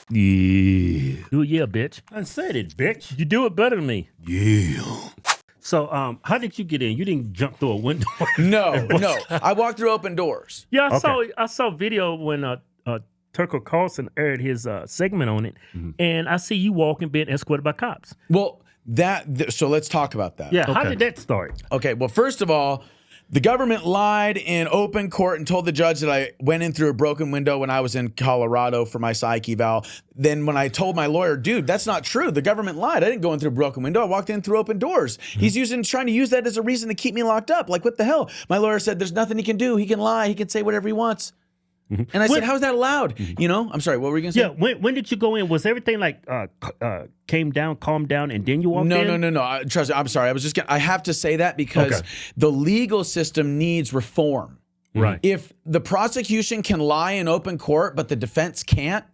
Yeah. Yeah, bitch. I said it, bitch. You do it better than me. Yeah. So, how did you get in? You didn't jump through a window. No. I walked through open doors. Yeah, I saw video when Tucker Carlson aired his segment on it, and I see you walking, being escorted by cops. Well, so let's talk about that. Yeah, how did that start? Okay, well, first of all, the government lied in open court and told the judge that I went in through a broken window when I was in Colorado for my psych eval. Then when I told my lawyer, dude, that's not true. The government lied. I didn't go in through a broken window. I walked in through open doors. He's trying to use that as a reason to keep me locked up. Like, what the hell? My lawyer said there's nothing he can do. He can lie. He can say whatever he wants. And I said, how is that allowed? You know, I'm sorry, what were you going to say? Yeah, when did you go in? Was everything like calmed down, and then you walked in? No. Trust me, I'm sorry. I have to say that because the legal system needs reform. Right. If the prosecution can lie in open court, but the defense can't,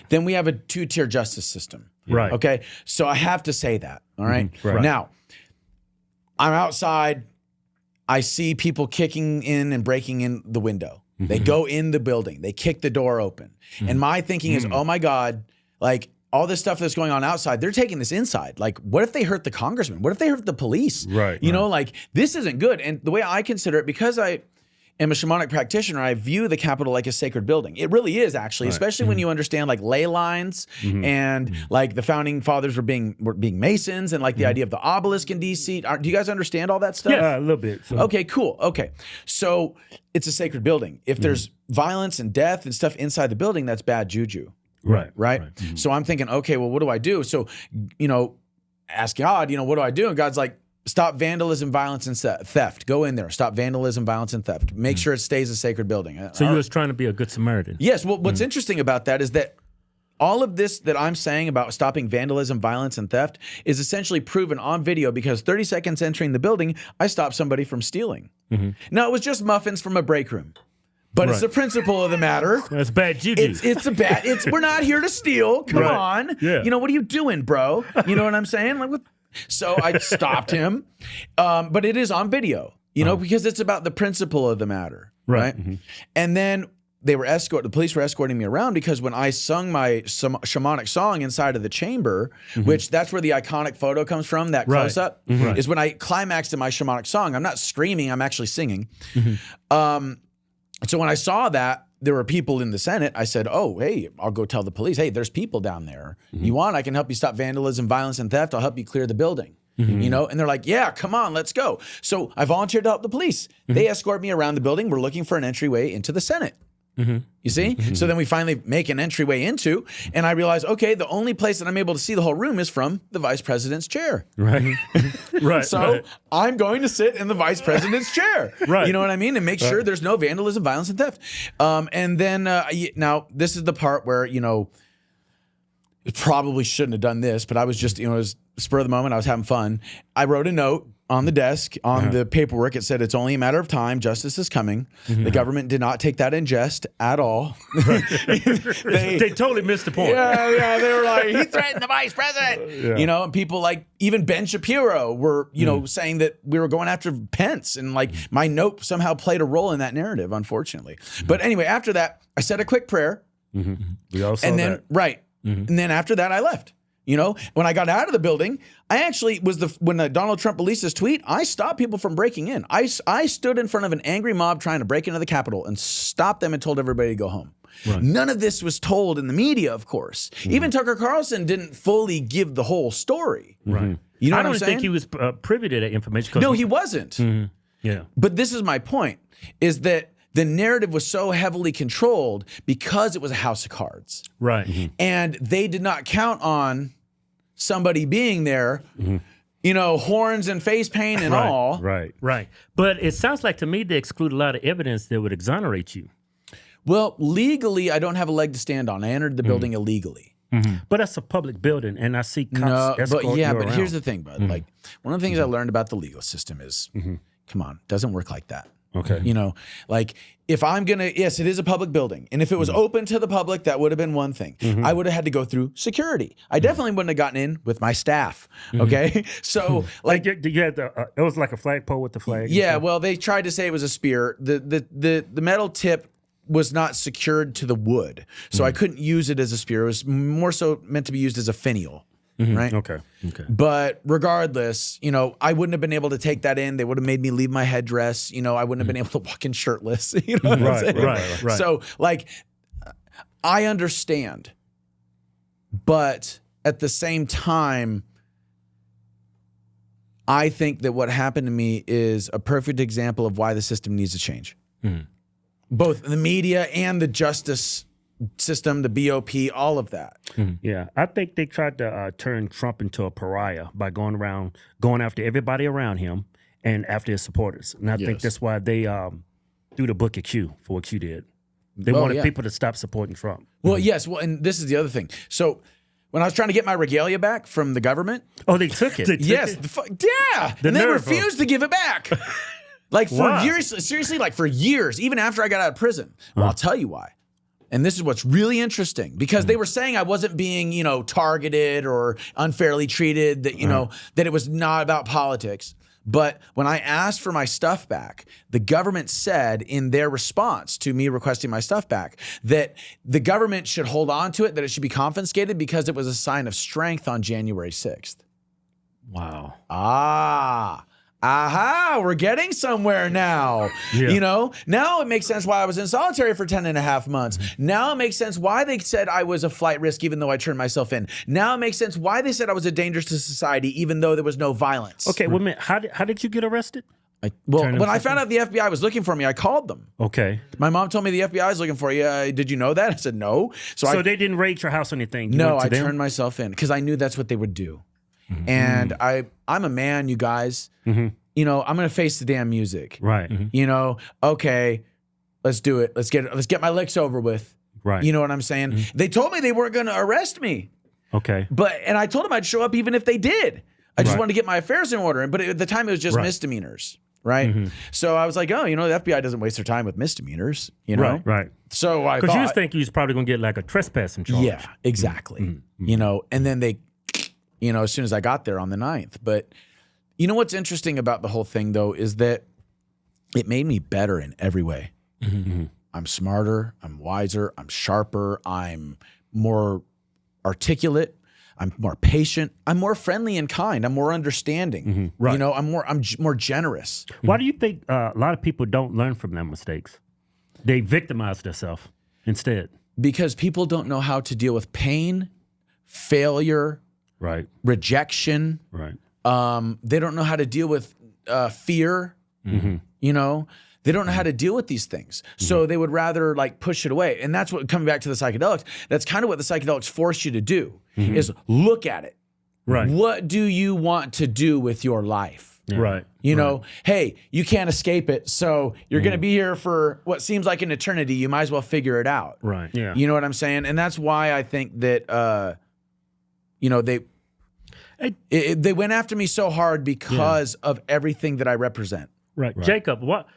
then we have a two-tier justice system. Right. Okay. So I have to say that. All right. Right. Now, I'm outside. I see people kicking in and breaking in the window. They go in the building. They kick the door open. And my thinking is, oh my God, like all this stuff that's going on outside, they're taking this inside. Like, what if they hurt the congressman? What if they hurt the police? Right. You know, like this isn't good. And the way I consider it, because I am a shamanic practitioner, I view the Capitol like a sacred building. It really is, actually, especially when you understand like ley lines and like the founding fathers were being Masons and like the idea of the obelisk in DC. Do you guys understand all that stuff? Yeah, a little bit. So. Okay, cool. Okay. So it's a sacred building. If there's violence and death and stuff inside the building, that's bad juju. Right. So I'm thinking, okay, well, what do I do? So, you know, ask God, you know, what do I do? And God's like, stop vandalism, violence, and theft. Go in there. Stop vandalism, violence, and theft. Make sure it stays a sacred building. So you was trying to be a good Samaritan. Yes. Well, what's interesting about that is that all of this that I'm saying about stopping vandalism, violence, and theft is essentially proven on video because 30 seconds entering the building, I stopped somebody from stealing. Now, it was just muffins from a break room. But it's the principle of the matter. That's bad juju. We're not here to steal. Come on. Yeah. You know, what are you doing, bro? You know what I'm saying? Like, so I stopped him. But it is on video, you know, because it's about the principle of the matter. Right. And then the police were escorting me around because when I sung my shamanic song inside of the chamber, which that's where the iconic photo comes from, that close up, is when I climaxed in my shamanic song. I'm not screaming, I'm actually singing. So when I saw that there were people in the Senate, I said, oh, hey, I'll go tell the police, hey, there's people down there. You want, I can help you stop vandalism, violence, and theft. I'll help you clear the building. You know, and they're like, yeah, come on, let's go. So I volunteered to help the police. They escort me around the building. We're looking for an entryway into the Senate. You see? So then we finally make an entryway into, and I realize, okay, the only place that I'm able to see the whole room is from the vice president's chair. So I'm going to sit in the vice president's chair. You know what I mean? And make sure there's no vandalism, violence, and theft. And then now this is the part where, you know, probably shouldn't have done this, but I was just, you know, it was spur of the moment. I was having fun. I wrote a note on the desk, on the paperwork. It said, it's only a matter of time. Justice is coming. The government did not take that in jest at all. They totally missed the point. Yeah. They were like, he threatened the vice president. You know, and people like even Ben Shapiro were, you know, saying that we were going after Pence. And like my note somehow played a role in that narrative, unfortunately. But anyway, after that, I said a quick prayer. We all saw and then, that. And then after that, I left. You know, when I got out of the building, I actually was when Donald Trump released his tweet, I stopped people from breaking in. I stood in front of an angry mob trying to break into the Capitol and stopped them and told everybody to go home. None of this was told in the media, of course. Even Tucker Carlson didn't fully give the whole story. You know what I'm saying? I don't think he was privy to that information. No, he wasn't. But this is my point, is that the narrative was so heavily controlled because it was a house of cards. And they did not count on somebody being there, you know, horns and face paint and all. But it sounds like to me they exclude a lot of evidence that would exonerate you. Well, legally, I don't have a leg to stand on. I entered the building illegally. But that's a public building, and I see cops escort you around. Here's the thing, bud. Like, one of the things I learned about the legal system is, come on, it doesn't work like that. You know, like if I'm going to, yes, it is a public building. And if it was open to the public, that would have been one thing. I would have had to go through security. I definitely wouldn't have gotten in with my staff. Okay. So like you had it was like a flagpole with the flag. Yeah. Well, they tried to say it was a spear. The metal tip was not secured to the wood, so I couldn't use it as a spear. It was more so meant to be used as a finial. Right. Okay. But regardless, you know, I wouldn't have been able to take that in. They would have made me leave my headdress. You know, I wouldn't have been able to walk in shirtless. You know what I'm saying? Right. So, like, I understand, but at the same time, I think that what happened to me is a perfect example of why the system needs to change. Both the media and the justice system, the BOP, all of that. Yeah, I think they tried to turn Trump into a pariah by going after everybody around him and after his supporters. And I think that's why they threw the book at Q for what Q did. They wanted people to stop supporting Trump. Well, yes. Well, and this is the other thing. So when I was trying to get my regalia back from the government. Oh, they took it. Yes. And they refused to give it back. Like for years, seriously, like for years, even after I got out of prison. Well, I'll tell you why. And this is what's really interesting, because they were saying I wasn't being, you know, targeted or unfairly treated, that, you know, that it was not about politics. But when I asked for my stuff back, the government said in their response to me requesting my stuff back that the government should hold on to it, that it should be confiscated because it was a sign of strength on January 6th. Wow. Aha, we're getting somewhere now. You know, now it makes sense why I was in solitary for 10.5 months. Now it makes sense why they said I was a flight risk, even though I turned myself in. Now it makes sense why they said I was a danger to society, even though there was no violence. Okay, wait a minute. How did you get arrested? When I found out the FBI was looking for me, I called them. Okay. My mom told me the FBI is looking for you. Did you know that? I said, no. So they didn't raid your house or anything? No, I turned myself in because I knew that's what they would do. And I'm a man, you guys. You know, I'm gonna face the damn music. Right. You know, okay, let's do it. Let's get my licks over with. Right. You know what I'm saying? They told me they weren't gonna arrest me. Okay. And I told them I'd show up even if they did. I just wanted to get my affairs in order. But at the time, it was just misdemeanors. Right. So I was like, oh, you know, the FBI doesn't waste their time with misdemeanors. You know. Right. So I because you think you was probably gonna get like a trespassing charge. Yeah. Exactly. You know, and then they, you know, as soon as I got there on the 9th, but. You know what's interesting about the whole thing, though, is that it made me better in every way. I'm smarter, I'm wiser, I'm sharper, I'm more articulate, I'm more patient, I'm more friendly and kind, I'm more understanding. Right. You know, I'm more generous. Why do you think a lot of people don't learn from their mistakes? They victimize themselves instead. Because people don't know how to deal with pain, failure, rejection. They don't know how to deal with fear. You know, they don't know how to deal with these things. So they would rather like push it away. And that's what, coming back to the psychedelics, that's kind of what the psychedelics force you to do is look at it. Right. What do you want to do with your life? Right. You know, hey, you can't escape it. So you're going to be here for what seems like an eternity. You might as well figure it out. Right. Yeah. You know what I'm saying? And that's why I think that, you know, they went after me so hard because of everything that I represent. Right. Jacob, what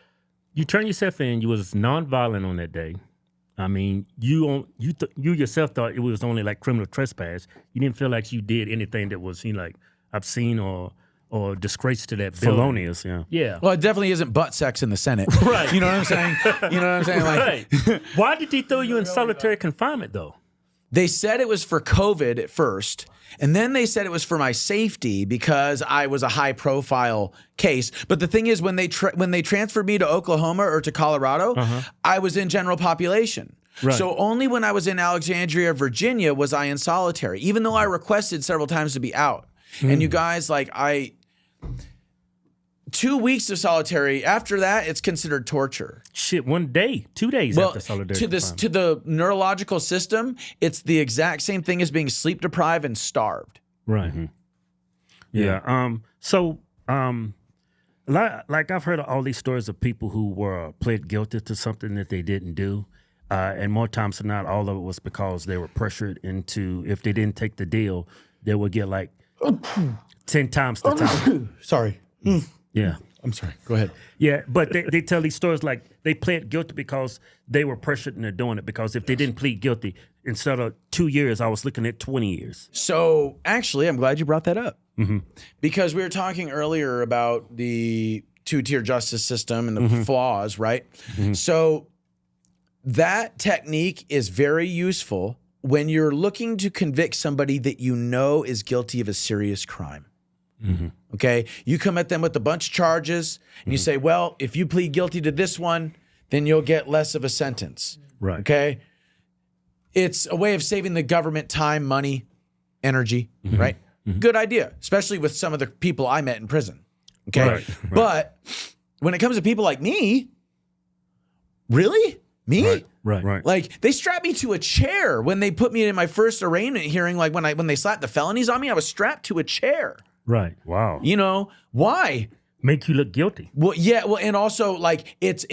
you turned yourself in, you was nonviolent on that day. I mean, you yourself thought it was only like criminal trespass. You didn't feel like you did anything that was like obscene or disgrace to that building. Felonious, Yeah. Well, it definitely isn't butt sex in the Senate. Right. You know what I'm saying? You know what I'm saying? Like, Why did they throw you in solitary confinement, though? They said it was for COVID at first, and then they said it was for my safety because I was a high-profile case. But the thing is, when they transferred me to Oklahoma or to Colorado, I was in general population. Right. So only when I was in Alexandria, Virginia, was I in solitary, even though I requested several times to be out. And you guys, like 2 weeks of solitary. After that, it's considered torture. Shit, 1 day, 2 days after solitary confinement. To the neurological system, it's the exact same thing as being sleep deprived and starved. Right. Yeah. Like I've heard all these stories of people who were pled guilty to something that they didn't do. And more times than not, all of it was because they were pressured into, if they didn't take the deal, they would get like 10 times the time. Sorry. Yeah. I'm sorry. Go ahead. Yeah, but they tell these stories like they pled guilty because they were pressured into doing it. Because if they didn't plead guilty, instead of 2 years, I was looking at 20 years. So actually, I'm glad you brought that up. Because we were talking earlier about the two-tier justice system and the flaws, right? So that technique is very useful when you're looking to convict somebody that you know is guilty of a serious crime. Okay? You come at them with a bunch of charges and you say, well, if you plead guilty to this one, then you'll get less of a sentence. Right. Okay? It's a way of saving the government time, money, energy, right? Good idea, especially with some of the people I met in prison. Okay? Right. But when it comes to people like me, really? Me? Right. Like, they strapped me to a chair when they put me in my first arraignment hearing. Like, when they slapped the felonies on me, I was strapped to a chair. Right. Wow. You know, why? Make you look guilty. Well, yeah, well, and also, like, it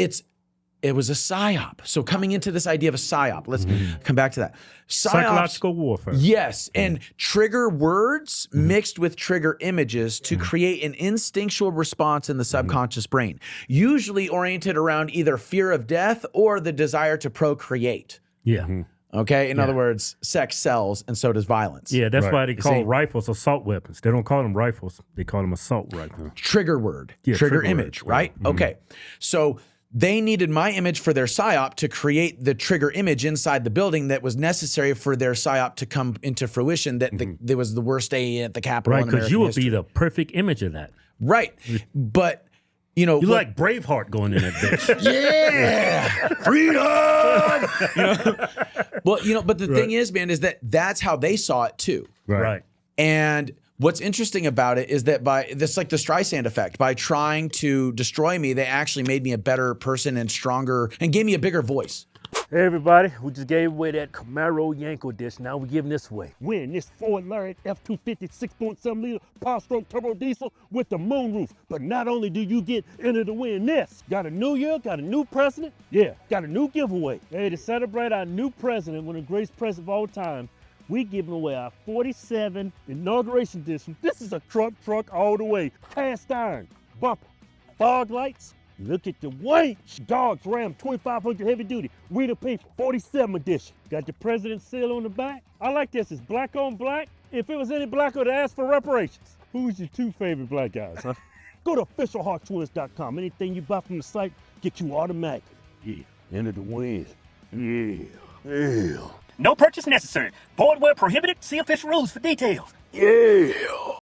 was a psyop. So coming into this idea of a psyop, let's come back to that. Psychological warfare. Yes, and trigger words mixed with trigger images to create an instinctual response in the subconscious brain, usually oriented around either fear of death or the desire to procreate. Yeah. Okay? In other words, sex sells and so does violence. Yeah, that's Right. why they call rifles assault weapons. They don't call them rifles. They call them assault rifles. Trigger word, Yeah, trigger trigger image, word, right? Okay. So they needed my image for their psyop to create the trigger image inside the building that was necessary for their psyop to come into fruition, that there was the worst day at the Capitol. Right, in because you American would be history. the perfect image of that. Right. But, you know. You like Braveheart going in that bitch. yeah, freedom. Well, you know, but the thing is, man, is that's how they saw it too. Right. And what's interesting about it is that by this, like the Streisand effect, by trying to destroy me, they actually made me a better person and stronger and gave me a bigger voice. Hey everybody, we just gave away that Camaro Yanko dish. Now we're giving this away. Win this Ford Lariat F-250 6.7 liter power-stroke turbo diesel with the moonroof. But not only do you get entered to win this, got a new year, got a new president, got a new giveaway. Hey, to celebrate our new president, one of the greatest presidents of all time, we giving away our 47 inauguration edition. This is a truck all the way, cast iron, bumper, fog lights. Look at the weight. Dogs Ram 2500 heavy duty. We the people. 47 edition. Got the president's seal on the back. I like this. It's black on black. If it was any blacker, to ask for reparations. Who's your two favorite black guys, huh? Go to officialhawktwins.com. Anything you buy from the site, get you automatically. Yeah. Enter the win. Yeah. No purchase necessary. Void where prohibited. See official rules for details. Yeah.